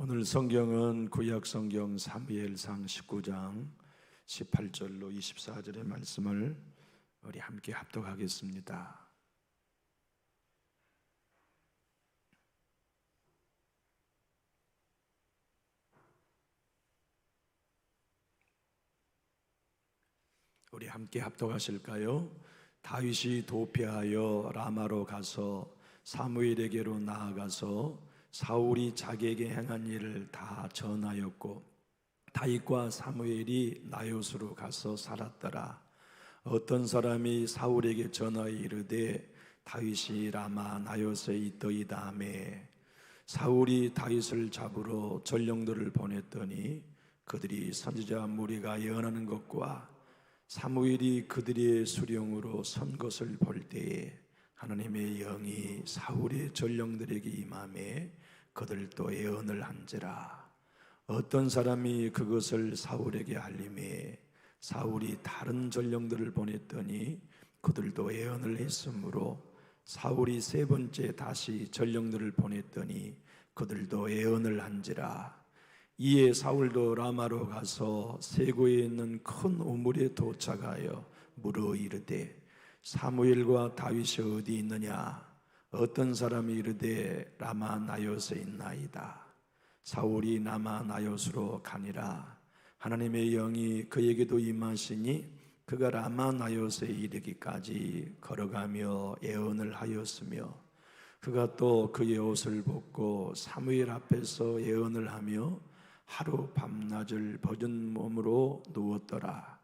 오늘 성경은 구약 성경 사무엘상 19장 18절로 24절의 말씀을 우리 함께 합독하겠습니다. 우리 함께 합독하실까요? 다윗이 도피하여 라마로 가서 사무엘에게로 나아가서 사울이 자기에게 행한 일을 다 전하였고 다윗과 사무엘이 나요스로 가서 살았더라. 어떤 사람이 사울에게 전하여 이르되 다윗이 라마 나요스에 있더이다 하매 사울이 다윗을 잡으러 전령들을 보냈더니 그들이 선지자 무리가 예언하는 것과 사무엘이 그들의 수령으로 선 것을 볼 때에 하나님의 영이 사울의 전령들에게 임하매 그들도 예언을 한지라. 어떤 사람이 그것을 사울에게 알림해 사울이 다른 전령들을 보냈더니 그들도 예언을 했으므로 사울이 세 번째 다시 전령들을 보냈더니 그들도 예언을 한지라. 이에 사울도 라마로 가서 세고에 있는 큰 우물에 도착하여 물어 이르되 사무엘과 다윗이 어디 있느냐? 어떤 사람이 이르되 라마 나요스에 있나이다. 사울이 라마 나요스로 가니라. 하나님의 영이 그에게도 임하시니 그가 라마 나요스에 이르기까지 걸어가며 예언을 하였으며 그가 또 그의 옷을 벗고 사무엘 앞에서 예언을 하며 하루 밤낮을 벗은 몸으로 누웠더라.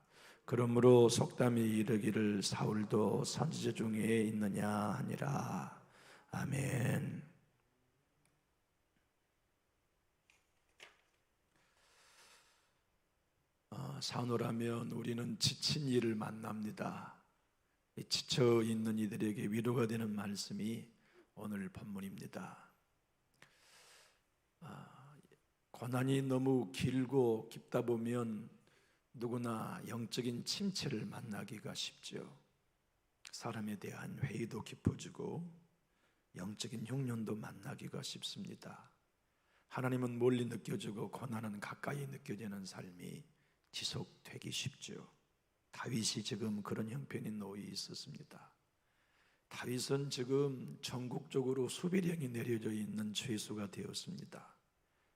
그러므로 속담이 이르기를 사울도 선지자 중에 있느냐 하니라. 아멘. 산후라면 우리는 지친 이를 만납니다. 지쳐 있는 이들에게 위로가 되는 말씀이 오늘 본문입니다. 고난이 너무 길고 깊다 보면 누구나 영적인 침체를 만나기가 쉽죠. 사람에 대한 회의도 깊어지고 영적인 흉년도 만나기가 쉽습니다. 하나님은 멀리 느껴지고 고난은 가까이 느껴지는 삶이 지속되기 쉽죠. 다윗이 지금 그런 형편에 놓여 있었습니다. 다윗은 지금 전국적으로 수비령이 내려져 있는 죄수가 되었습니다.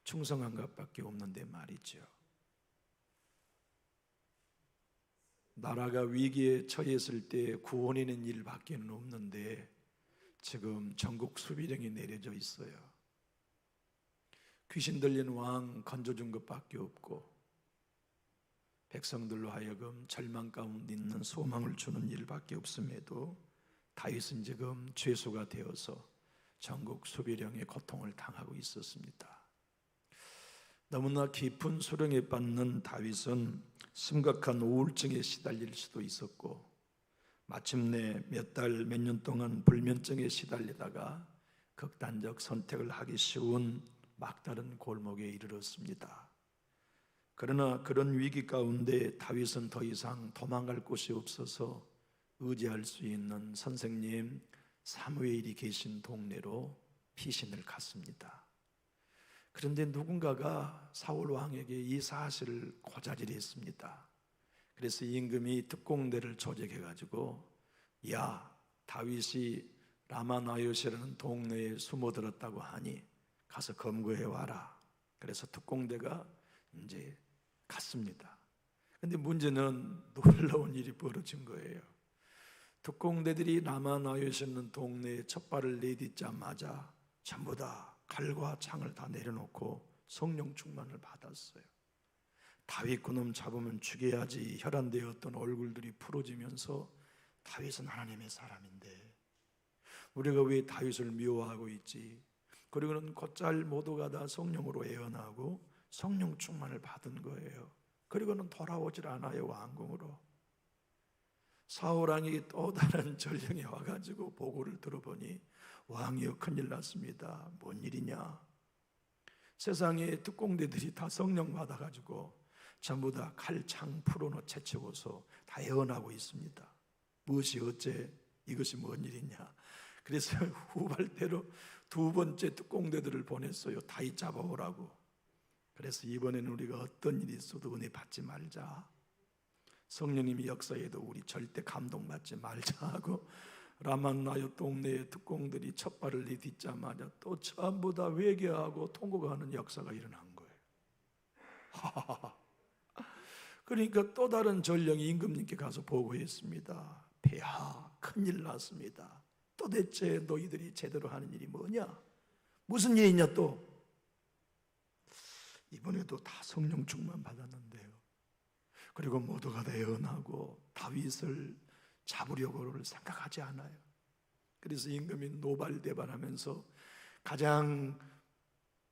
충성한 것밖에 없는데 말이죠. 나라가 위기에 처했을 때 구원하는 일밖에 없는데 지금 전국 수비령이 내려져 있어요. 귀신 들린 왕 건져준 것밖에 없고 백성들로 하여금 절망 가운데 있는 소망을 주는 일밖에 없음에도 다윗은 지금 죄수가 되어서 전국 수비령의 고통을 당하고 있었습니다. 너무나 깊은 수령에 빠진 다윗은 심각한 우울증에 시달릴 수도 있었고 마침내 몇 달, 몇 년 동안 불면증에 시달리다가 극단적 선택을 하기 쉬운 막다른 골목에 이르렀습니다. 그러나 그런 위기 가운데 다윗은 더 이상 도망갈 곳이 없어서 의지할 수 있는 선생님 사무엘이 계신 동네로 피신을 갔습니다. 그런데 누군가가 사울 왕에게 이 사실을 고자질을 했습니다. 그래서 임금이 특공대를 조직해가지고 야, 다윗이 라마나요스라는 동네에 숨어들었다고 하니 가서 검거해 와라. 그래서 특공대가 이제 갔습니다. 그런데 문제는 놀라운 일이 벌어진 거예요. 특공대들이 라마나요스라는 동네에 첫 발을 내딛자마자 전부 다 칼과 창을 다 내려놓고 성령 충만을 받았어요. 다윗 그놈 잡으면 죽여야지 혈안되었던 얼굴들이 풀어지면서 다윗은 하나님의 사람인데 우리가 왜 다윗을 미워하고 있지? 그리고는 곧잘 모두가 다 성령으로 예언하고 성령 충만을 받은 거예요. 그리고는 돌아오질 않아요. 왕궁으로. 사울왕이 또 다른 전령에 와가지고 보고를 들어보니 왕이여 큰일 났습니다. 뭔 일이냐? 세상에 특공대들이 다 성령 받아가지고 전부 다 칼, 창 풀어놓 채채워서 다 예언하고 있습니다. 무엇이 어째 이것이 뭔 일이냐? 그래서 후발대로 두 번째 특공대들을 보냈어요. 다윗 잡아오라고. 그래서 이번에는 우리가 어떤 일이 있어도 은혜 받지 말자, 성령님이 역사에도 우리 절대 감동받지 말자 하고, 라만나요 동네의 특공들이 첫 발을 내딛자마자 또 전부 다 회개하고 통곡하는 역사가 일어난 거예요. 그러니까 또 다른 전령이 임금님께 가서 보고했습니다. 폐하, 큰일 났습니다. 도대체 너희들이 제대로 하는 일이 뭐냐? 무슨 일이 있냐 또? 이번에도 다 성령 충만 받았는데요. 그리고 모두가 다 예언하고 다윗을 잡으려고를 생각하지 않아요. 그래서 임금이 노발대발하면서 가장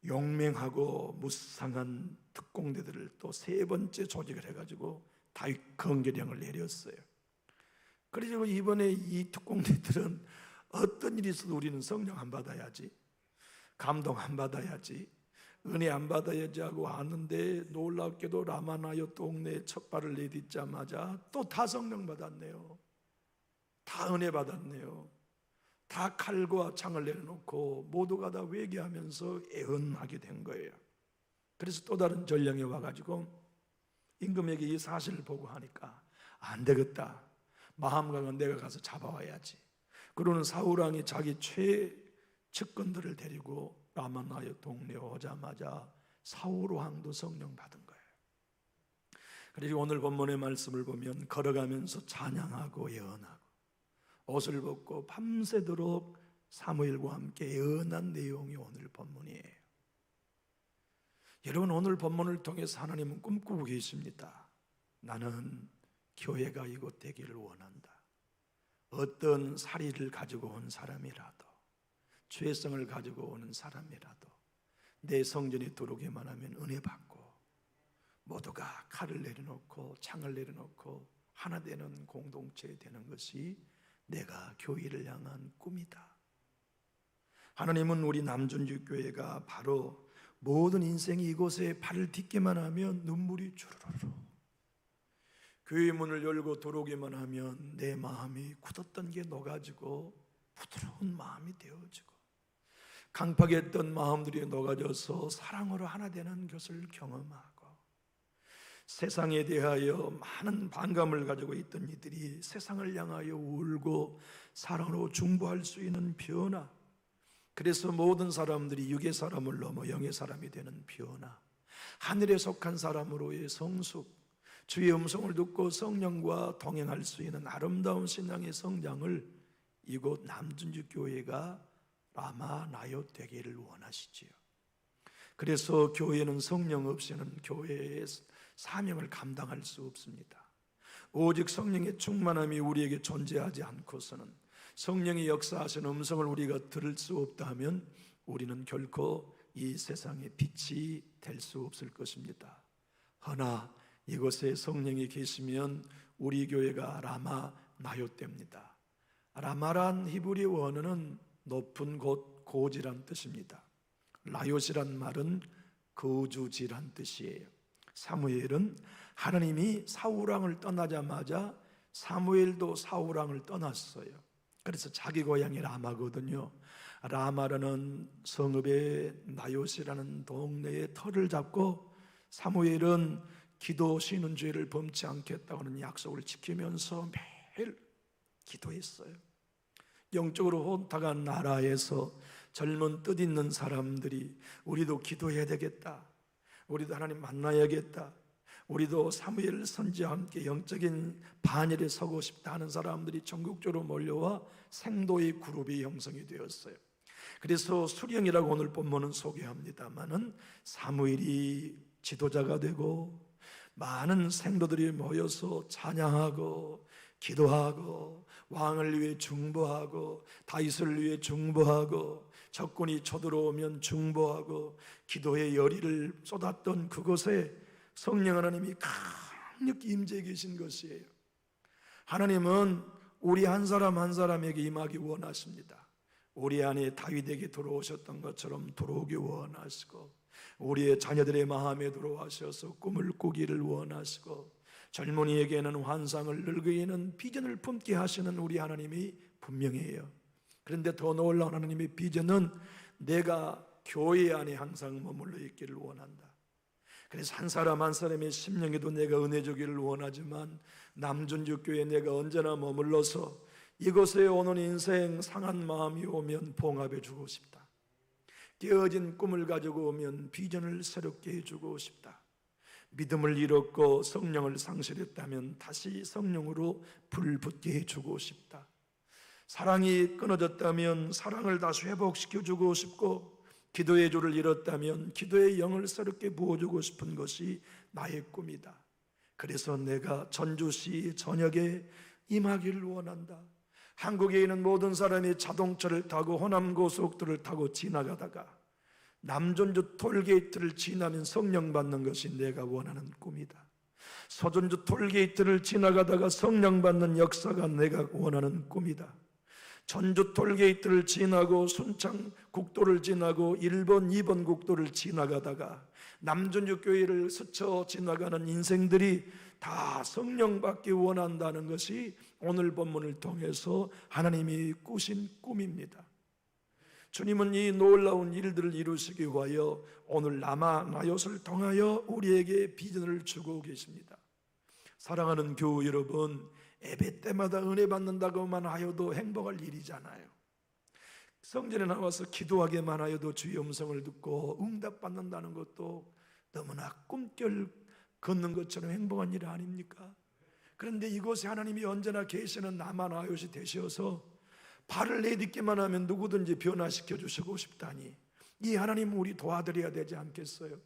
용맹하고 무쌍한 특공대들을 또 세 번째 조직을 해가지고 다윗 건결령을 내렸어요. 그래서 이번에 이 특공대들은 어떤 일이 있어도 우리는 성령 안 받아야지, 감동 안 받아야지, 은혜 안 받아야지 하고 왔는데, 놀랍게도 라마나요 동네에 첫 발을 내딛자마자 또 다 성령 받았네요. 다 은혜 받았네요. 다 칼과 창을 내려놓고 모두가 다 회개하면서 애언하게 된 거예요. 그래서 또 다른 전령이 와가지고 임금에게 이 사실을 보고 하니까 안 되겠다, 마음 강한 내가 가서 잡아와야지. 그러는 사울왕이 자기 최측근들을 데리고 라마나요 동네에 오자마자 사울왕도 성령 받은 거예요. 그래서 오늘 본문의 말씀을 보면 걸어가면서 찬양하고 예언하고 옷을 벗고 밤새도록 사무엘과 함께 예언한 내용이 오늘 본문이에요. 여러분, 오늘 본문을 통해서 하나님은 꿈꾸고 계십니다. 나는 교회가 이곳 되기를 원한다. 어떤 사리를 가지고 온 사람이라도, 죄성을 가지고 오는 사람이라도 내 성전에 들어오기만 하면 은혜 받고 모두가 칼을 내려놓고 창을 내려놓고 하나 되는 공동체 되는 것이 내가 교회를 향한 꿈이다. 하나님은 우리 남준주교회가 바로 모든 인생이 이곳에 발을 딛기만 하면 눈물이 주르르, 교회 문을 열고 들어오기만 하면 내 마음이 굳었던 게 녹아지고 부드러운 마음이 되어지고, 강팍했던 마음들이 녹아져서 사랑으로 하나 되는 것을 경험하고, 세상에 대하여 많은 반감을 가지고 있던 이들이 세상을 향하여 울고 사랑으로 중보할 수 있는 변화, 그래서 모든 사람들이 육의 사람을 넘어 영의 사람이 되는 변화, 하늘에 속한 사람으로의 성숙, 주의 음성을 듣고 성령과 동행할 수 있는 아름다운 신앙의 성장을 이곳 남준주교회가 라마나요 되기를 원하시지요. 그래서 교회는 성령 없이는 교회의 사명을 감당할 수 없습니다. 오직 성령의 충만함이 우리에게 존재하지 않고서는, 성령이 역사하시는 음성을 우리가 들을 수 없다면 우리는 결코 이 세상의 빛이 될 수 없을 것입니다. 허나 이곳에 성령이 계시면 우리 교회가 라마나요됩니다. 라마란 히브리 원어는 높은 곳, 고지란 뜻입니다. 라요시란 말은 거주지란 뜻이에요. 사무엘은 하나님이 사울왕을 떠나자마자 사무엘도 사울왕을 떠났어요. 그래서 자기 고향이 라마거든요. 라마라는 성읍의 나요시라는 동네에 터를 잡고 사무엘은 기도 쉬는 죄를 범치 않겠다고 하는 약속을 지키면서 매일 기도했어요. 영적으로 혼탁한 나라에서 젊은 뜻있는 사람들이 우리도 기도해야 되겠다, 우리도 하나님 만나야겠다, 우리도 사무엘 선지와 함께 영적인 반열에 서고 싶다 하는 사람들이 전국적으로 몰려와 생도의 그룹이 형성이 되었어요. 그래서 수령이라고 오늘 본문은 소개합니다마는 사무엘이 지도자가 되고 많은 생도들이 모여서 찬양하고 기도하고 왕을 위해 중보하고 다윗을 위해 중보하고 적군이 쳐들어오면 중보하고 기도의 열의를 쏟았던 그곳에 성령 하나님이 강력히 임재해 계신 것이에요. 하나님은 우리 한 사람 한 사람에게 임하기 원하십니다. 우리 안에 다윗에게 들어오셨던 것처럼 들어오기 원하시고, 우리의 자녀들의 마음에 들어와셔서 꿈을 꾸기를 원하시고, 젊은이에게는 환상을, 늙은이에는 비전을 품게 하시는 우리 하나님이 분명해요. 그런데 더 놀라운 하나님의 비전은 내가 교회 안에 항상 머물러 있기를 원한다. 그래서 한 사람 한 사람의 심령에도 내가 은혜 주기를 원하지만 남존주교회에 내가 언제나 머물러서 이곳에 오는 인생 상한 마음이 오면 봉합해 주고 싶다. 깨어진 꿈을 가지고 오면 비전을 새롭게 해주고 싶다. 믿음을 잃었고 성령을 상실했다면 다시 성령으로 불붙게 해주고 싶다. 사랑이 끊어졌다면 사랑을 다시 회복시켜주고 싶고, 기도의 조를 잃었다면 기도의 영을 새롭게 부어주고 싶은 것이 나의 꿈이다. 그래서 내가 전주시 전역에 임하기를 원한다. 한국에 있는 모든 사람이 자동차를 타고 호남 고속도로를 타고 지나가다가 남전주 톨게이트를 지나면 성령 받는 것이 내가 원하는 꿈이다. 서전주 톨게이트를 지나가다가 성령 받는 역사가 내가 원하는 꿈이다. 전주 톨게이트를 지나고 순창 국도를 지나고 1번, 2번 국도를 지나가다가 남전주 교회를 스쳐 지나가는 인생들이 다 성령 받기 원한다는 것이 오늘 본문을 통해서 하나님이 꾸신 꿈입니다. 주님은 이 놀라운 일들을 이루시기 위하여 오늘 라마나요스를 통하여 우리에게 비전을 주고 계십니다. 사랑하는 교우 여러분, 예배 때마다 은혜 받는다고만 하여도 행복할 일이잖아요. 성전에 나와서 기도하기만 하여도 주의 음성을 듣고 응답받는다는 것도 너무나 꿈결 걷는 것처럼 행복한 일 아닙니까? 그런데 이곳에 하나님이 언제나 계시는 라마나요스 되셔서 발을 내딛기만 하면 누구든지 변화시켜 주시고 싶다니, 이 하나님 우리 도와드려야 되지 않겠어요?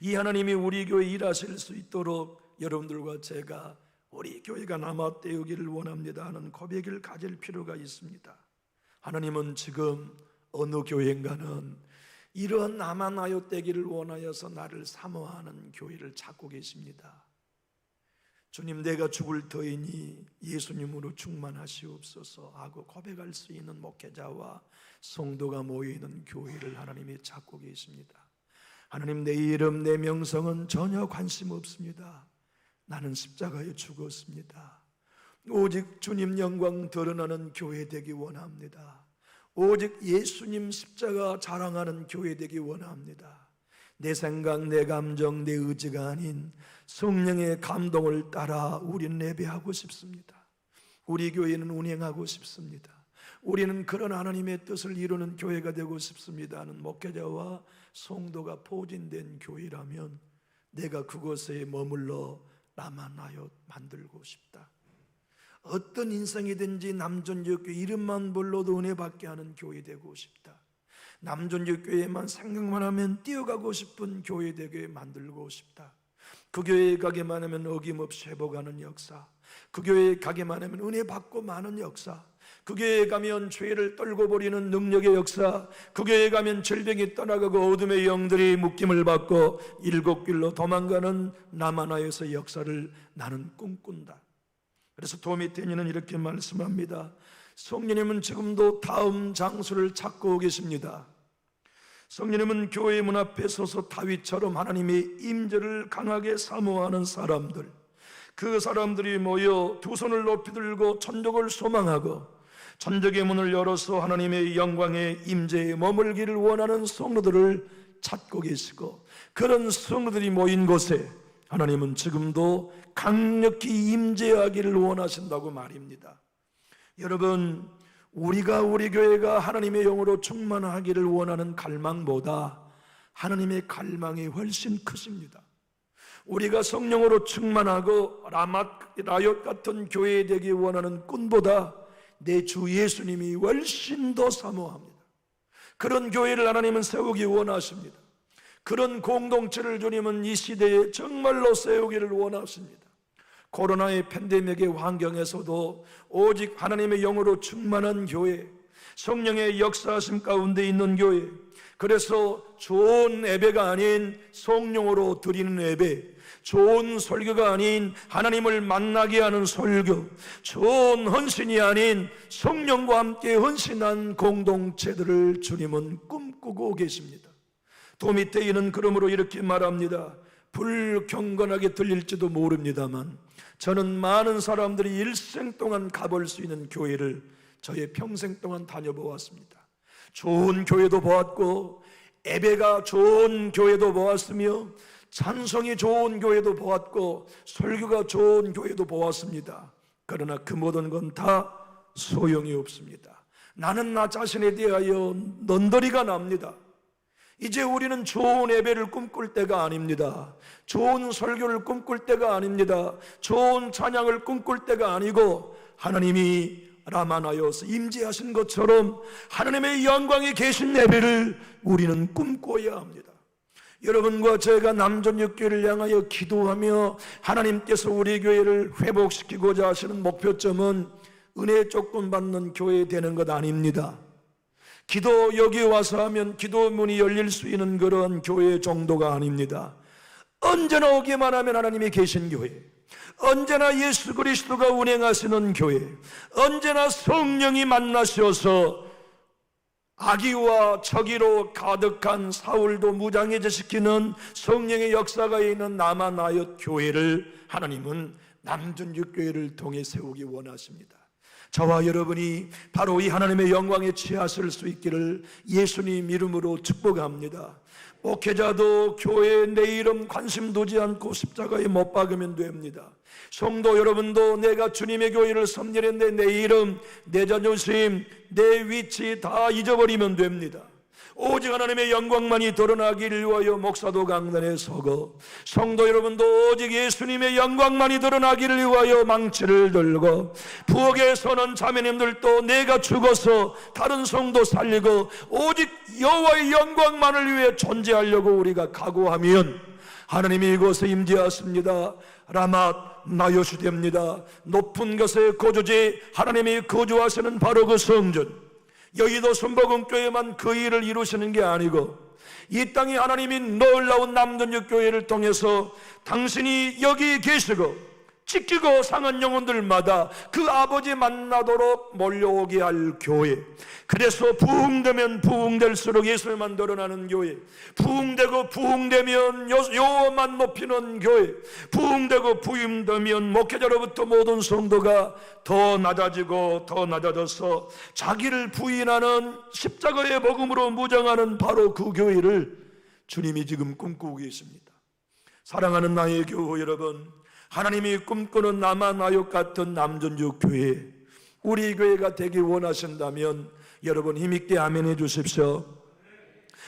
이 하나님이 우리 교회 일하실 수 있도록 여러분들과 제가 우리 교회가 남아되기를 원합니다 하는 고백을 가질 필요가 있습니다. 하나님은 지금 어느 교회인가는 이러한 남아나요 되기를 원하여서 나를 사모하는 교회를 찾고 계십니다. 주님, 내가 죽을 터이니 예수님으로 충만하시옵소서 하고 고백할 수 있는 목회자와 성도가 모여있는 교회를 하나님이 찾고 계십니다. 하나님, 내 이름 내 명성은 전혀 관심 없습니다. 나는 십자가에 죽었습니다. 오직 주님 영광 드러나는 교회 되기 원합니다. 오직 예수님 십자가 자랑하는 교회 되기 원합니다. 내 생각, 내 감정, 내 의지가 아닌 성령의 감동을 따라 우리는 예배하고 싶습니다. 우리 교회는 운행하고 싶습니다. 우리는 그런 하나님의 뜻을 이루는 교회가 되고 싶습니다 하는 목회자와 성도가 포진된 교회라면 내가 그곳에 머물러 라마나요 만들고 싶다. 어떤 인생이든지 남존주교회 이름만 불러도 은혜 받게 하는 교회 되고 싶다. 남존주교회만 생각만 하면 뛰어가고 싶은 교회 되게 만들고 싶다. 그 교회에 가기만 하면 어김없이 회복하는 역사, 그 교회에 가기만 하면 은혜 받고 마는 역사, 그 교회에 가면 죄를 떨고 버리는 능력의 역사, 그 교회에 가면 질병이 떠나가고 어둠의 영들이 묶임을 받고 일곱 길로 도망가는 라마나요스의 역사를 나는 꿈꾼다. 그래서 도미테니는 이렇게 말씀합니다. 성령님은 지금도 다음 장소를 찾고 계십니다. 성령님은 교회 문 앞에 서서 다윗처럼 하나님의 임재를 강하게 사모하는 사람들, 그 사람들이 모여 두 손을 높이 들고 천국을 소망하고 천국의 문을 열어서 하나님의 영광의 임재에 머물기를 원하는 성도들을 찾고 계시고, 그런 성도들이 모인 곳에 하나님은 지금도 강력히 임재하기를 원하신다고 말입니다. 여러분, 우리가 우리 교회가 하나님의 영으로 충만하기를 원하는 갈망보다 하나님의 갈망이 훨씬 크십니다. 우리가 성령으로 충만하고 라마나요 같은 교회 되기 원하는 꿈보다 내 주 예수님이 훨씬 더 사모합니다. 그런 교회를 하나님은 세우기 원하십니다. 그런 공동체를 주님은 이 시대에 정말로 세우기를 원하십니다. 코로나의 팬데믹의 환경에서도 오직 하나님의 영으로 충만한 교회, 성령의 역사하심 가운데 있는 교회, 그래서 좋은 예배가 아닌 성령으로 드리는 예배, 좋은 설교가 아닌 하나님을 만나게 하는 설교, 좋은 헌신이 아닌 성령과 함께 헌신한 공동체들을 주님은 꿈꾸고 계십니다. 도미테이는 그러므로 이렇게 말합니다. 불경건하게 들릴지도 모릅니다만 저는 많은 사람들이 일생 동안 가볼 수 있는 교회를 저의 평생 동안 다녀보았습니다. 좋은 교회도 보았고 예배가 좋은 교회도 보았으며 찬송이 좋은 교회도 보았고 설교가 좋은 교회도 보았습니다. 그러나 그 모든 건 다 소용이 없습니다. 나는 나 자신에 대하여 넌더리가 납니다. 이제 우리는 좋은 예배를 꿈꿀 때가 아닙니다. 좋은 설교를 꿈꿀 때가 아닙니다. 좋은 찬양을 꿈꿀 때가 아니고 하나님이 라마나여서 임재하신 것처럼 하나님의 영광이 계신 예배를 우리는 꿈꿔야 합니다. 여러분과 제가 남전역교회를 향하여 기도하며 하나님께서 우리 교회를 회복시키고자 하시는 목표점은 은혜 조건 받는 교회 되는 것 아닙니다. 기도 여기 와서 하면 기도 문이 열릴 수 있는 그런 교회 정도가 아닙니다. 언제나 오기만 하면 하나님이 계신 교회, 언제나 예수 그리스도가 운행하시는 교회, 언제나 성령이 만나셔서 악의와 적의로 가득한 사울도 무장해제시키는 성령의 역사가 있는 남아나얏 교회를 하나님은 남전역교회를 통해 세우기 원하십니다. 저와 여러분이 바로 이 하나님의 영광에 취하실 수 있기를 예수님 이름으로 축복합니다. 목회자도 교회에 내 이름 관심 두지 않고 십자가에 못 박으면 됩니다. 성도 여러분도 내가 주님의 교회를 섬기는데 내 이름, 내 자존심, 내 위치 다 잊어버리면 됩니다. 오직 하나님의 영광만이 드러나기를 위하여 목사도 강단에 서고, 성도 여러분도 오직 예수님의 영광만이 드러나기를 위하여 망치를 들고, 부엌에 서는 자매님들도 내가 죽어서 다른 성도 살리고 오직 여호와의 영광만을 위해 존재하려고 우리가 각오하면 하나님이 이곳에 임재하십니다. 라맛 나요시 됩니다. 높은 것의 거주지 하나님이 거주하시는 바로 그 성전, 여의도 순복음교회만 그 일을 이루시는 게 아니고 이 땅에 하나님이 놀라운 남전역교회를 통해서 당신이 여기 계시고 찢기고 상한 영혼들마다 그 아버지 만나도록 몰려오게 할 교회, 그래서 부흥되면 부흥될수록 예수만 드러나는 교회, 부흥되고 부흥되면 여호와만 높이는 교회, 부흥되고 부흥되면 목회자로부터 모든 성도가 더 낮아지고 더 낮아져서 자기를 부인하는 십자가의 복음으로 무장하는 바로 그 교회를 주님이 지금 꿈꾸고 계십니다. 사랑하는 나의 교우 여러분, 하나님이 꿈꾸는 남아나얏 같은 남전역교회, 우리 교회가 되기 원하신다면 여러분 힘있게 아멘해 주십시오.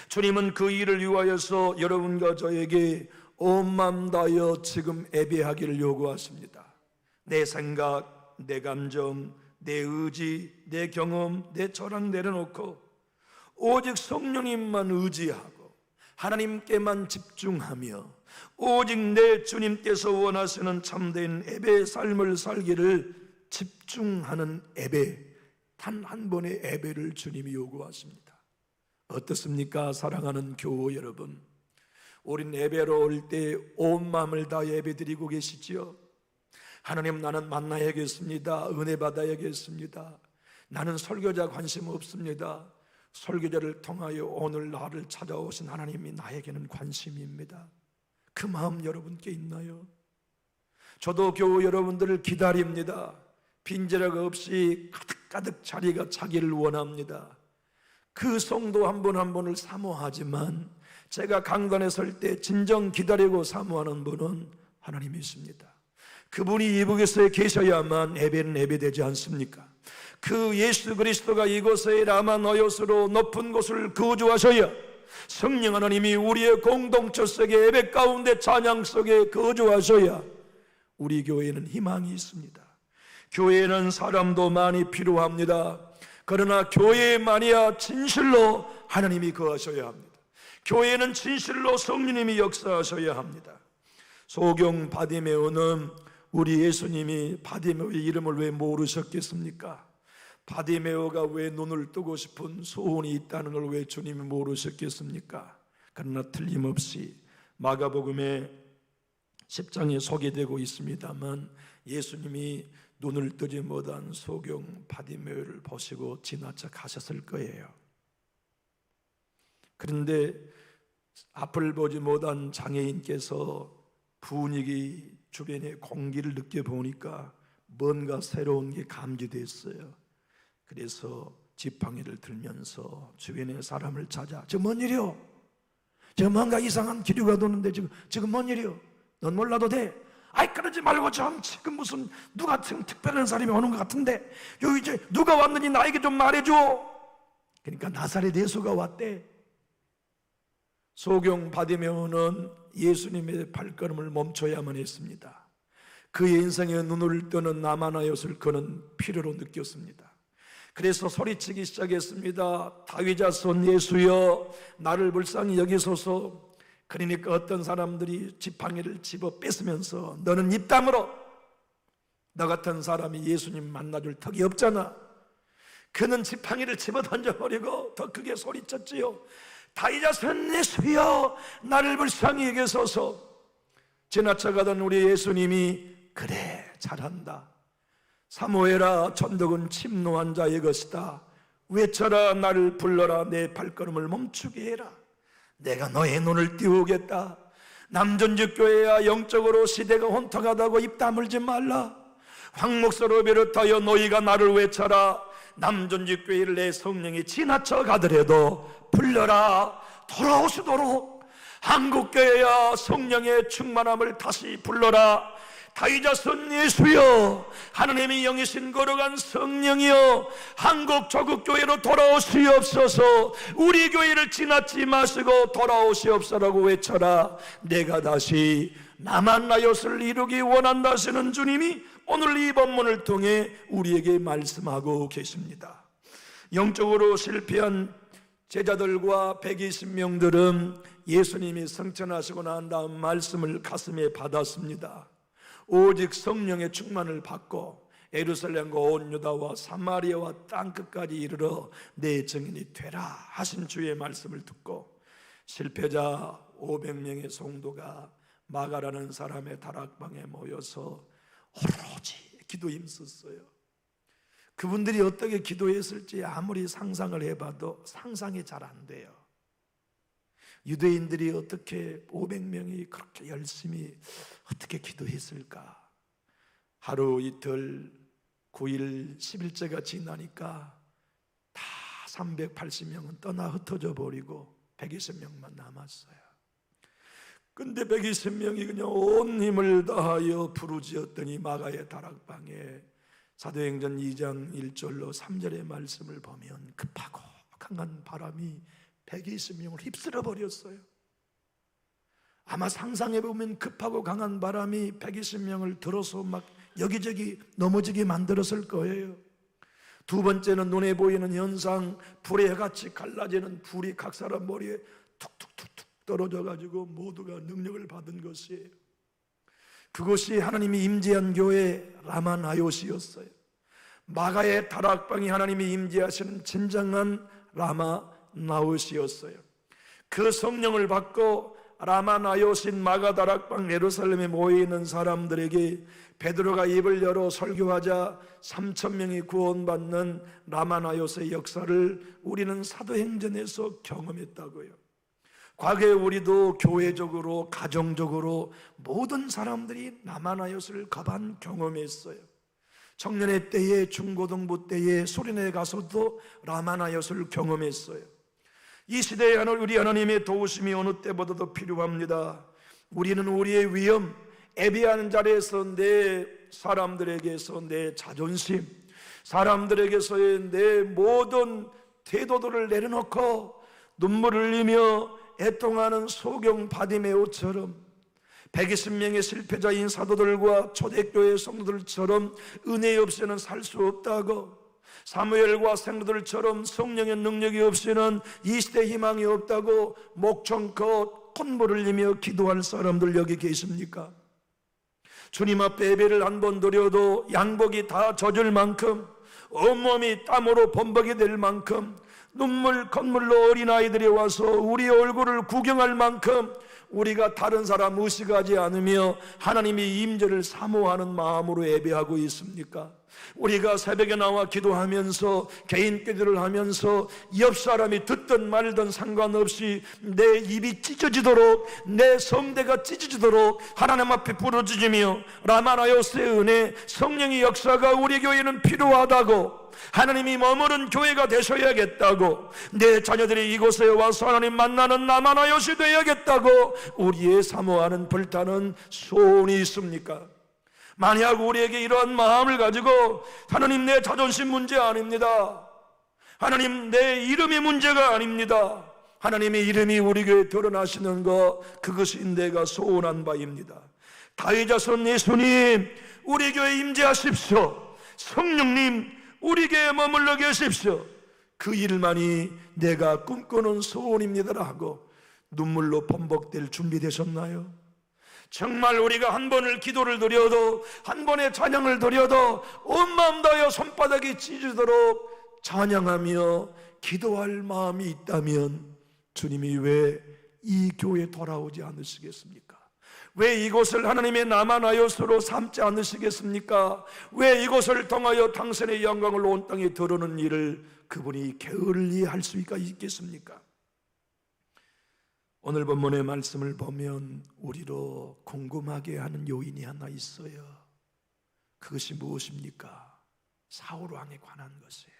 주님은 그 일을 위하여서 여러분과 저에게 온 마음 다하여 지금 예배하기를 요구하십니다. 내 생각, 내 감정, 내 의지, 내 경험, 내 철학 내려놓고 오직 성령님만 의지하고 하나님께만 집중하며 오직 내 주님께서 원하시는 참된 예배의 삶을 살기를 집중하는 예배, 단 한 번의 예배를 주님이 요구하십니다. 어떻습니까? 사랑하는 교우 여러분, 우린 예배로 올 때 온 마음을 다 예배드리고 계시지요? 하나님, 나는 만나야겠습니다. 은혜 받아야겠습니다. 나는 설교자 관심 없습니다. 설교자를 통하여 오늘 나를 찾아오신 하나님이 나에게는 관심입니다. 그 마음 여러분께 있나요? 저도 교우 여러분들을 기다립니다. 빈자리가 없이 가득 자리가 차기를 원합니다. 그 성도 한 분 한 분을 사모하지만 제가 강단에 설 때 진정 기다리고 사모하는 분은 하나님이십니다. 그분이 이곳에 계셔야만 예배는 예배되지 않습니까? 그 예수 그리스도가 이곳에 라마나얏으로 높은 곳을 거주하셔야 성령 하나님이 우리의 공동체 속에 예배 가운데 찬양 속에 거주하셔야 우리 교회에는 희망이 있습니다. 교회에는 사람도 많이 필요합니다. 그러나 교회만이야 진실로 하나님이 거하셔야 합니다. 교회는 진실로 성령님이 역사하셔야 합니다. 소경 바디메오는 우리 예수님이 바디메오의 이름을 왜 모르셨겠습니까? 바디메오가 왜 눈을 뜨고 싶은 소원이 있다는 걸 왜 주님이 모르셨겠습니까? 그러나 틀림없이 마가복음의 10장에 소개되고 있습니다만 예수님이 눈을 뜨지 못한 소경 바디메오를 보시고 지나쳐 가셨을 거예요. 그런데 앞을 보지 못한 장애인께서 분위기 주변의 공기를 느껴보니까 뭔가 새로운 게 감지됐어요. 그래서 지팡이를 들면서 주변의 사람을 찾아, 저 뭔 일이요? 지금 뭔가 이상한 기류가 도는데 지금 뭔 일이요? 넌 몰라도 돼. 아이, 그러지 말고 지금 무슨 누가 지금 특별한 사람이 오는 것 같은데 여기 이제 누가 왔느니 나에게 좀 말해줘. 그러니까 나사렛 예수가 왔대. 소경 바디메오는 예수님의 발걸음을 멈춰야만 했습니다. 그의 인생에 눈을 뜨는 나마나롯을 그는 필요로 느꼈습니다. 그래서 소리치기 시작했습니다. 다윗 자손 예수여, 나를 불쌍히 여기소서. 그러니까 어떤 사람들이 지팡이를 집어 뺏으면서 너는 입담으로, 너 같은 사람이 예수님 만나줄 턱이 없잖아. 그는 지팡이를 집어 던져버리고 더 크게 소리쳤지요. 다윗 자손 예수여, 나를 불쌍히 여기소서. 지나쳐가던 우리 예수님이 그래, 잘한다. 사모해라, 천덕은 침노한 자의 것이다. 외쳐라, 나를 불러라, 내 발걸음을 멈추게 해라. 내가 너의 눈을 띄우겠다. 남전주교회야, 영적으로 시대가 혼탁하다고 입 다물지 말라. 황목소로 비롯하여 너희가 나를 외쳐라. 남전주교회를 내 성령이 지나쳐 가더라도 불러라. 돌아오시도록 한국교회야, 성령의 충만함을 다시 불러라. 다윗 자손 예수여, 하나님의 영이신 거룩한 성령이여, 한국 조국교회로 돌아오시옵소서. 우리 교회를 지나치 마시고 돌아오시옵소서라고 외쳐라. 내가 다시 나만나롯을 이루기 원한다 하시는 주님이 오늘 이 본문을 통해 우리에게 말씀하고 계십니다. 영적으로 실패한 제자들과 120명들은 예수님이 승천하시고 난 다음 말씀을 가슴에 받았습니다. 오직 성령의 충만을 받고 예루살렘과 온 유다와 사마리아와 땅끝까지 이르러 내 증인이 되라 하신 주의 말씀을 듣고 실패자 500명의 성도가 마가라는 사람의 다락방에 모여서 오로지 기도 힘썼어요. 그분들이 어떻게 기도했을지 아무리 상상을 해봐도 상상이 잘 안 돼요. 유대인들이 어떻게 500명이 그렇게 열심히 어떻게 기도했을까? 하루 이틀 9일 10일째가 지나니까 다 380명은 떠나 흩어져 버리고 120명만 남았어요. 근데 120명이 그냥 온 힘을 다하여 부르짖었더니 마가의 다락방에 사도행전 2장 1절로 3절의 말씀을 보면 급하고 강한 바람이 120명을 휩쓸어 버렸어요. 아마 상상해보면 급하고 강한 바람이 120명을 들어서 막 여기저기 넘어지게 만들었을 거예요. 두 번째는 눈에 보이는 현상, 불의 같이 갈라지는 불이 각 사람 머리에 툭툭툭툭 떨어져가지고 모두가 능력을 받은 것이에요. 그것이 하나님이 임재한 교회 라마나롯이었어요. 마가의 다락방이 하나님이 임재하시는 진정한 라마나롯이었어요. 그 성령을 받고 라마나롯인 마가 다락방 예루살렘에 모여있는 사람들에게 베드로가 입을 열어 설교하자 3,000명이 구원받는 라마나롯의 역사를 우리는 사도행전에서 경험했다고요. 과거에 우리도 교회적으로 가정적으로 모든 사람들이 라마나롯을 가반 경험했어요. 청년의 때에 중고등부 때에 소련에 가서도 라마나롯을 경험했어요. 이 시대에 우리 하나님의 도우심이 어느 때보다도 필요합니다. 우리는 우리의 위험, 애비하는 자리에서 내 사람들에게서 내 자존심, 사람들에게서의 내 모든 태도들을 내려놓고 눈물을 흘리며 애통하는 소경 바디메오처럼 120명의 실패자인 사도들과 초대교회 성도들처럼 은혜 없이는 살 수 없다고, 사무엘과 성도들처럼 성령의 능력이 없이는 이 시대 희망이 없다고 목청껏 콧물을 흘리며 기도할 사람들 여기 계십니까? 주님 앞에 예배를 한 번 드려도 양복이 다 젖을 만큼, 온몸이 땀으로 범벅이 될 만큼, 눈물 콧물로 어린아이들이 와서 우리 얼굴을 구경할 만큼 우리가 다른 사람 의식하지 않으며 하나님의 임재를 사모하는 마음으로 예배하고 있습니까? 우리가 새벽에 나와 기도하면서 개인 기도를 하면서 옆 사람이 듣든 말든 상관없이 내 입이 찢어지도록, 내 성대가 찢어지도록 하나님 앞에 부르짖으며 라마나요스의 은혜, 성령의 역사가 우리 교회는 필요하다고, 하나님이 머무른 교회가 되셔야겠다고, 내 자녀들이 이곳에 와서 하나님 만나는 라마나요스 되어야겠다고 우리의 사모하는 불타는 소원이 있습니까? 만약 우리에게 이러한 마음을 가지고 하나님 내 자존심 문제 아닙니다, 하나님 내 이름이 문제가 아닙니다, 하나님의 이름이 우리 교회에 드러나시는 것, 그것이 내가 소원한 바입니다. 다윗 자손 예수님 우리 교회에 임재하십시오. 성령님 우리 교회에 머물러 계십시오. 그 일만이 내가 꿈꾸는 소원입니다라고 눈물로 범벅될 준비되셨나요? 정말 우리가 한 번을 기도를 드려도, 한 번의 찬양을 드려도 온 마음 다하여 손바닥이 찢어지도록 찬양하며 기도할 마음이 있다면 주님이 왜 이 교회에 돌아오지 않으시겠습니까? 왜 이곳을 하나님의 라마나요스로 삼지 않으시겠습니까? 왜 이곳을 통하여 당신의 영광을 온 땅에 드러는 일을 그분이 게을리 할 수가 있겠습니까? 오늘 본문의 말씀을 보면 우리로 궁금하게 하는 요인이 하나 있어요. 그것이 무엇입니까? 사울 왕에 관한 것이에요.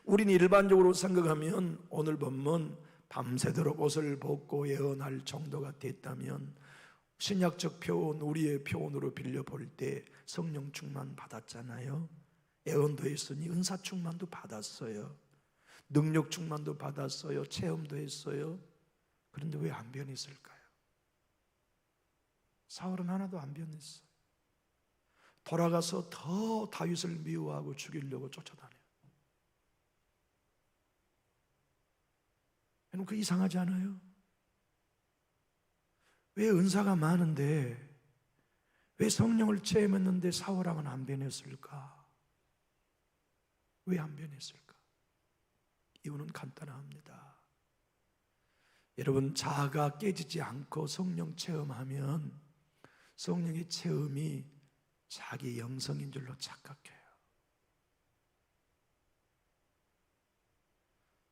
우리는 일반적으로 생각하면 오늘 본문 밤새도록 옷을 벗고 예언할 정도가 됐다면 신약적 표현, 우리의 표현으로 빌려볼 때 성령 충만 받았잖아요. 예언도 했으니 은사 충만도 받았어요. 능력 충만도 받았어요. 체험도 했어요. 그런데 왜 안 변했을까요? 사울은 하나도 안 변했어요. 돌아가서 더 다윗을 미워하고 죽이려고 쫓아다녀요. 여러분, 그 이상하지 않아요? 왜 은사가 많은데, 왜 성령을 체험했는데 사울왕은 안 변했을까? 왜 안 변했을까? 이유는 간단합니다. 여러분, 자아가 깨지지 않고 성령 체험하면 성령의 체험이 자기 영성인 줄로 착각해요.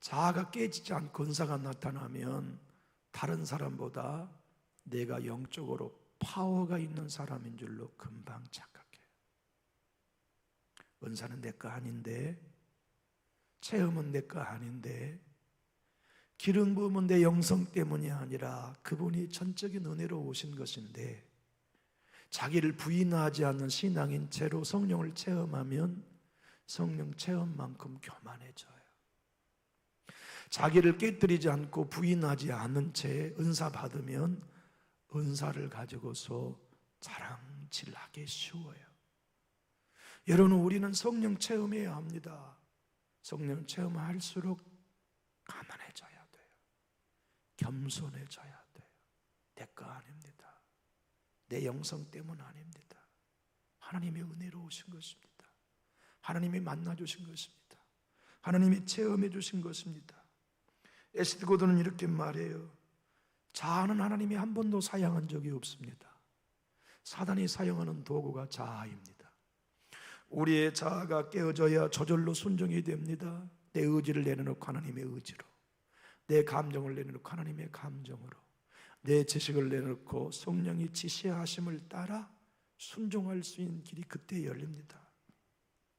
자아가 깨지지 않고 은사가 나타나면 다른 사람보다 내가 영적으로 파워가 있는 사람인 줄로 금방 착각해요. 은사는 내 거 아닌데, 체험은 내 거 아닌데, 기름 부음은 내 영성 때문이 아니라 그분이 전적인 은혜로 오신 것인데, 자기를 부인하지 않는 신앙인 채로 성령을 체험하면 성령 체험만큼 교만해져요. 자기를 깨뜨리지 않고 부인하지 않은 채 은사 받으면 은사를 가지고서 자랑질하기 쉬워요. 여러분, 우리는 성령 체험해야 합니다. 성령 체험할수록 가만해져야 돼요. 겸손해져야 돼요. 내 거 아닙니다. 내 영성 때문 아닙니다. 하나님의 은혜로 오신 것입니다. 하나님이 만나주신 것입니다. 하나님이 체험해 주신 것입니다. 에스드 고도는 이렇게 말해요. 자아는 하나님이 한 번도 사용한 적이 없습니다. 사단이 사용하는 도구가 자아입니다. 우리의 자아가 깨어져야 저절로 순종이 됩니다. 내 의지를 내려놓고 하나님의 의지로, 내 감정을 내려놓고 하나님의 감정으로, 내 지식을 내려놓고 성령이 지시하심을 따라 순종할 수 있는 길이 그때 열립니다.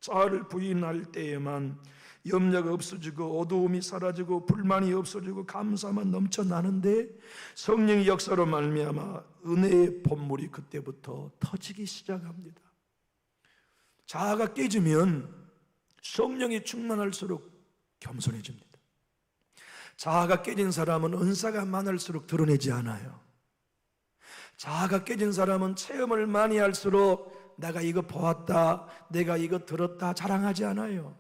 자아를 부인할 때에만 염려가 없어지고 어두움이 사라지고 불만이 없어지고 감사만 넘쳐나는데, 성령의 역사로 말미암아 은혜의 본물이 그때부터 터지기 시작합니다. 자아가 깨지면 성령이 충만할수록 겸손해집니다. 자아가 깨진 사람은 은사가 많을수록 드러내지 않아요. 자아가 깨진 사람은 체험을 많이 할수록 내가 이거 보았다, 내가 이거 들었다 자랑하지 않아요.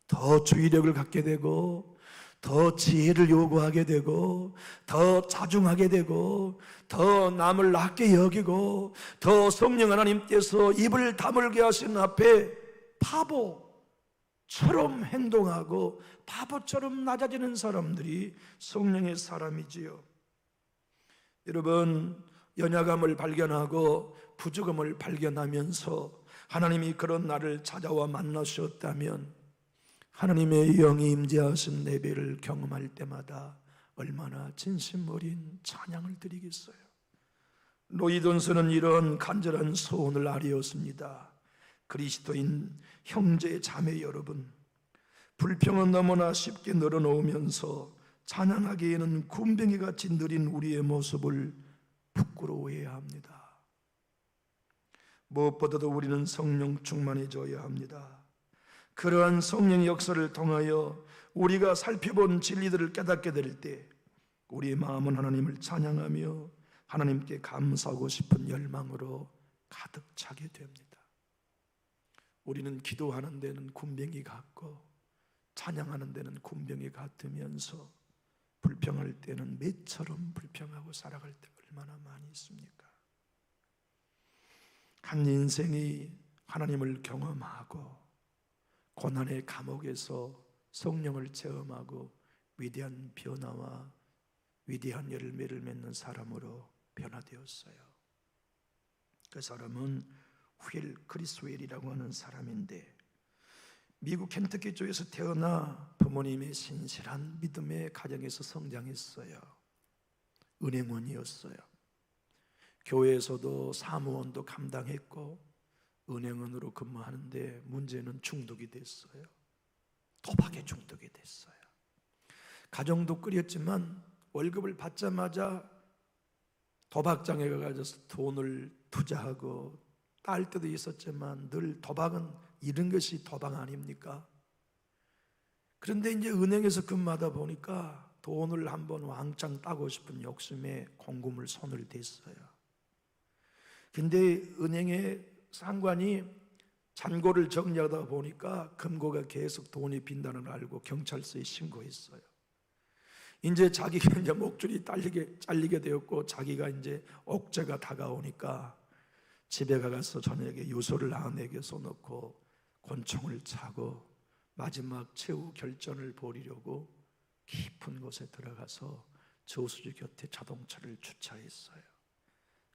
더 주의력을 갖게 되고, 더 지혜를 요구하게 되고, 더 자중하게 되고, 더 남을 낮게 여기고, 더 성령 하나님께서 입을 다물게 하신 앞에 바보처럼 행동하고 바보처럼 낮아지는 사람들이 성령의 사람이지요. 여러분, 연약함을 발견하고 부족함을 발견하면서 하나님이 그런 나를 찾아와 만나셨다면 하나님의 영이 임재하신 예배를 경험할 때마다 얼마나 진심 어린 찬양을 드리겠어요. 로이돈스는 이런 간절한 소원을 아뢰었습니다. 그리스도인 형제 자매 여러분, 불평은 너무나 쉽게 늘어놓으면서 찬양하기에는 군뱅이같이 느린 우리의 모습을 부끄러워해야 합니다. 무엇보다도 우리는 성령 충만해져야 합니다. 그러한 성령의 역사를 통하여 우리가 살펴본 진리들을 깨닫게 될 때 우리의 마음은 하나님을 찬양하며 하나님께 감사하고 싶은 열망으로 가득 차게 됩니다. 우리는 기도하는 데는 군뱅이 같고 찬양하는 데는 군뱅이 같으면서 불평할 때는 매처럼 불평하고 살아갈 때 얼마나 많이 있습니까? 한 인생이 하나님을 경험하고 고난의 감옥에서 성령을 체험하고 위대한 변화와 위대한 열매를 맺는 사람으로 변화되었어요. 그 사람은 휠 크리스웰이라고 하는 사람인데 미국 켄터키주에서 태어나 부모님의 신실한 믿음의 가정에서 성장했어요. 은행원이었어요. 교회에서도 사무원도 감당했고 은행원으로 근무하는데 문제는 중독이 됐어요. 도박에 중독이 됐어요. 가정도 꾸렸지만 월급을 받자마자 도박장에 가서 돈을 투자하고 딸 때도 있었지만 늘 도박은 이런 것이 도박 아닙니까? 그런데 이제 은행에서 근무하다 보니까 돈을 한번 왕창 따고 싶은 욕심에 공금을 손을 댔어요. 근데 은행의 상관이 잔고를 정리하다 보니까 금고가 계속 돈이 빈다는 걸 알고 경찰서에 신고했어요. 이제 자기가 이제 목줄이 잘리게 되었고 자기가 이제 옥죄가 다가오니까 집에 가서 저녁에 유서를 아내에게 써놓고 권총을 차고 마지막 최후 결전을 벌이려고 깊은 곳에 들어가서 저수지 곁에 자동차를 주차했어요.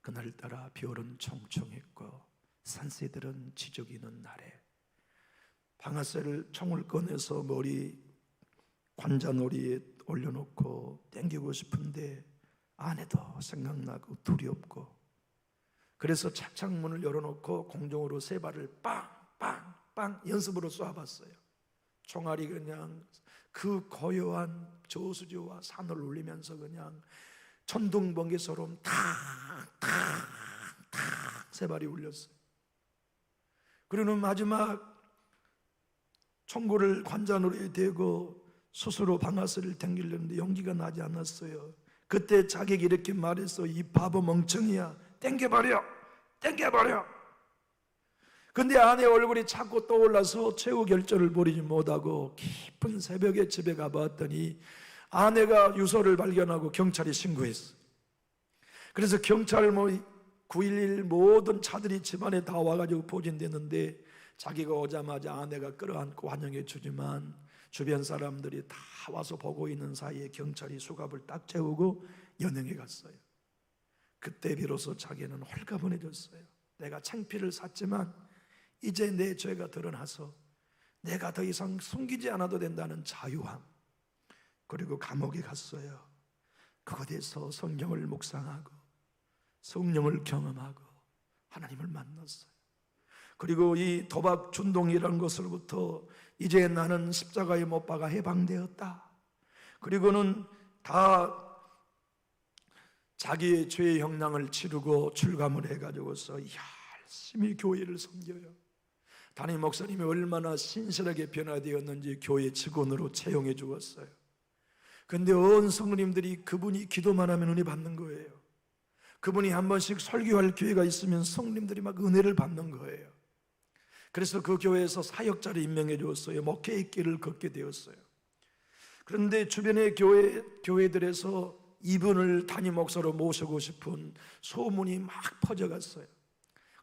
그날따라 별은 총총했고 산새들은 지저귀는 날에 방아쇠를 총을 꺼내서 머리 관자놀이에 올려놓고 땡기고 싶은데 아내도 생각나고 두렵고 그래서 창문을 열어놓고 공중으로 세 발을 빵빵빵 연습으로 쏴봤어요. 총알이 그냥 그 고요한 저수지와 산을 울리면서 그냥 천둥번개처럼 탁탁탁탁 세 발이 울렸어요. 그러는 마지막 총구를 관자놀이에 대고 스스로 방아쇠를 당기려는데 용기가 나지 않았어요. 그때 자기가 이렇게 말했어. 이 바보 멍청이야, 땡겨버려, 땡겨버려. 근데 아내 얼굴이 자꾸 떠올라서 최후 결전을 벌이지 못하고 깊은 새벽에 집에 가봤더니 아내가 유서를 발견하고 경찰에 신고했어. 그래서 경찰 911 모든 차들이 집안에 다 와가지고 포진됐는데 자기가 오자마자 아내가 끌어안고 환영해 주지만 주변 사람들이 다 와서 보고 있는 사이에 경찰이 수갑을 딱 채우고 연행해 갔어요. 그때 비로소 자기는 홀가분해졌어요. 내가 창피를 샀지만 이제 내 죄가 드러나서 내가 더 이상 숨기지 않아도 된다는 자유함, 그리고 감옥에 갔어요. 그곳에서 성경을 묵상하고 성령을 경험하고 하나님을 만났어요. 그리고 이 도박 준동이라는 것으로부터 이제 나는 십자가에 못 박아 해방되었다. 그리고는 다 자기의 죄의 형량을 치르고 출감을 해가지고서 열심히 교회를 섬겨요. 담임 목사님이 얼마나 신실하게 변화되었는지 교회 직원으로 채용해 주었어요. 근데 온 성도님들이 그분이 기도만 하면 은혜 받는 거예요. 그분이 한 번씩 설교할 기회가 있으면 성도님들이 막 은혜를 받는 거예요. 그래서 그 교회에서 사역자를 임명해 주었어요. 목회의 길을 걷게 되었어요. 그런데 주변의 교회들에서 이분을 담임 목사로 모시고 싶은 소문이 막 퍼져갔어요.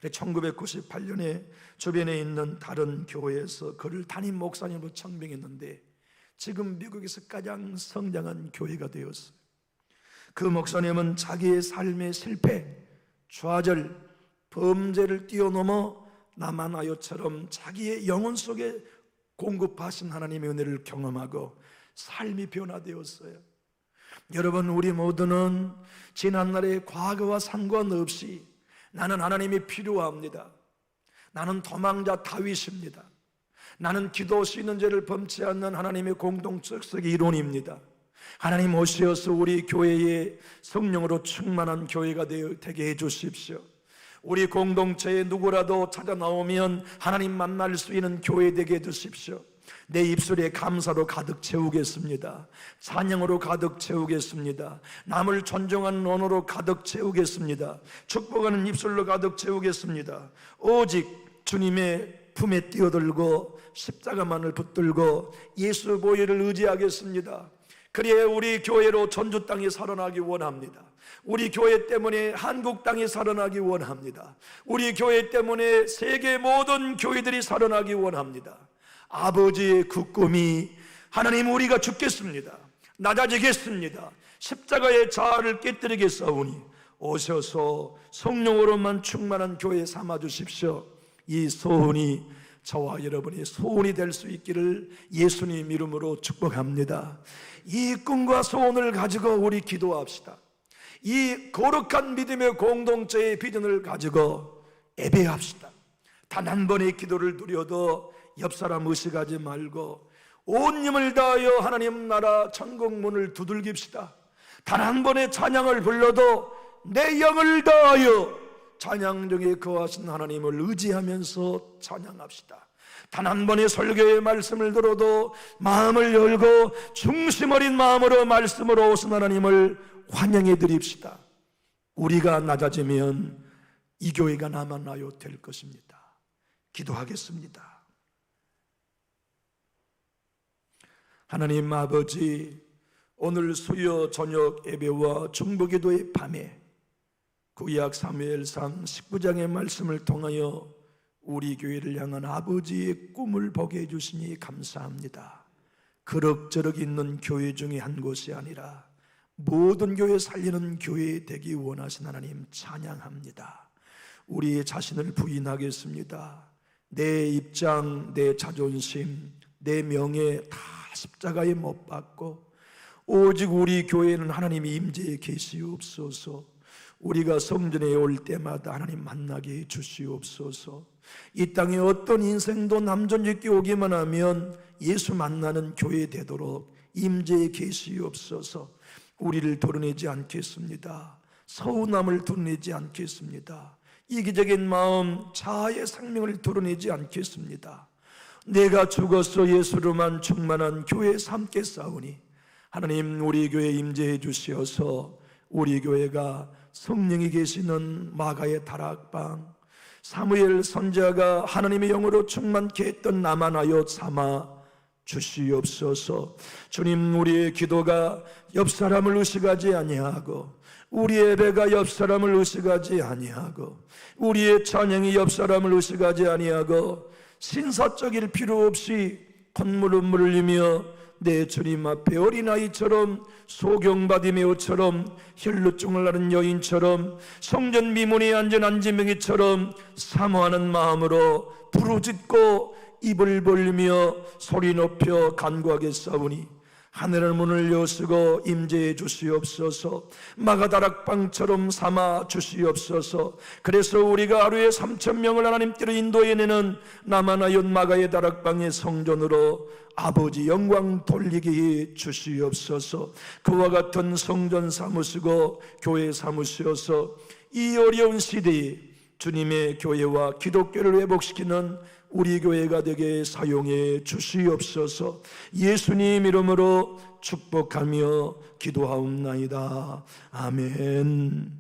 1998년에 주변에 있는 다른 교회에서 그를 담임 목사님으로 청명했는데 지금 미국에서 가장 성장한 교회가 되었어요. 그 목사님은 자기의 삶의 실패, 좌절, 범죄를 뛰어넘어 나만하여처럼 자기의 영혼 속에 공급하신 하나님의 은혜를 경험하고 삶이 변화되었어요. 여러분, 우리 모두는 지난날의 과거와 상관없이 나는 하나님이 필요합니다. 나는 도망자 다윗입니다. 나는 기도 쉬는 죄를 범치 않는 하나님의 공동체의 일원입니다. 하나님 오시어서 우리 교회에 성령으로 충만한 교회가 되게 해주십시오. 우리 공동체에 누구라도 찾아 나오면 하나님 만날 수 있는 교회 되게 해주십시오. 내 입술에 감사로 가득 채우겠습니다. 찬양으로 가득 채우겠습니다. 남을 존중하는 언어로 가득 채우겠습니다. 축복하는 입술로 가득 채우겠습니다. 오직 주님의 품에 뛰어들고 십자가만을 붙들고 예수 보혈을 의지하겠습니다. 그래야 우리 교회로 전주 땅이 살아나기 원합니다. 우리 교회 때문에 한국 땅이 살아나기 원합니다. 우리 교회 때문에 세계 모든 교회들이 살아나기 원합니다. 아버지의 그 꿈이 하나님, 우리가 죽겠습니다. 낮아지겠습니다. 십자가의 자아를 깨뜨리겠사오니 오셔서 성령으로만 충만한 교회 삼아주십시오. 이 소원이 저와 여러분의 소원이 될 수 있기를 예수님 이름으로 축복합니다. 이 꿈과 소원을 가지고 우리 기도합시다. 이 거룩한 믿음의 공동체의 비전을 가지고 예배합시다. 단 한 번의 기도를 드려도 옆 사람 의식하지 말고 온 힘을 다하여 하나님 나라 천국 문을 두들깁시다. 단 한 번의 찬양을 불러도 내 영을 다하여 찬양 중에 거하신 하나님을 의지하면서 찬양합시다. 단 한 번의 설교의 말씀을 들어도 마음을 열고 중심 어린 마음으로 말씀으로 오신 하나님을 환영해 드립시다. 우리가 낮아지면 이 교회가 남아나요 될 것입니다. 기도하겠습니다. 하나님 아버지, 오늘 수요 저녁 예배와 중보기도의 밤에 구약 사무엘상 19장의 말씀을 통하여 우리 교회를 향한 아버지의 꿈을 보게 해주시니 감사합니다. 그럭저럭 있는 교회 중에 한 곳이 아니라 모든 교회 살리는 교회 되기 원하신 하나님 찬양합니다. 우리 자신을 부인하겠습니다. 내 입장, 내 자존심, 내 명예 다 십자가에 못 박고 오직 우리 교회는 하나님이 임재해 계시옵소서. 우리가 성전에 올 때마다 하나님 만나게 해 주시옵소서. 이 땅에 어떤 인생도 남존짓게 오기만 하면 예수 만나는 교회 되도록 임재해 계시옵소서. 우리를 드러내지 않겠습니다. 서운함을 드러내지 않겠습니다. 이기적인 마음, 자아의 생명을 드러내지 않겠습니다. 내가 죽어서 예수로만 충만한 교회 삼겠사오니 하나님, 우리 교회 임재해 주시어서 우리 교회가 성령이 계시는 마가의 다락방, 사무엘 선지자가 하나님의 영으로 충만케 했던 나만하여 삼아 주시옵소서. 주님, 우리의 기도가 옆 사람을 의식하지 아니하고 우리의 예배가 옆 사람을 의식하지 아니하고 우리의 찬양이 옆 사람을 의식하지 아니하고 신사적일 필요 없이 콧물을 흘리며 내 주님 앞에 어린아이처럼 소경받음의 옷처럼 혈루증을 나는 여인처럼 성전 미문에 앉은 안지명이처럼 사모하는 마음으로 부르짖고 입을 벌리며 소리 높여 간구하겠사오니 하늘의 문을 여시고 임재해 주시옵소서. 마가다락방처럼 삼아 주시옵소서. 그래서 우리가 하루에 3,000명을 하나님께로 인도해내는 남아나얏 마가의 다락방의 성전으로 아버지 영광 돌리게 해 주시옵소서. 그와 같은 성전 삼으시고 교회 삼으시어서 이 어려운 시대에 주님의 교회와 기독교를 회복시키는 우리 교회가 되게 사용해 주시옵소서. 예수님 이름으로 축복하며 기도하옵나이다. 아멘.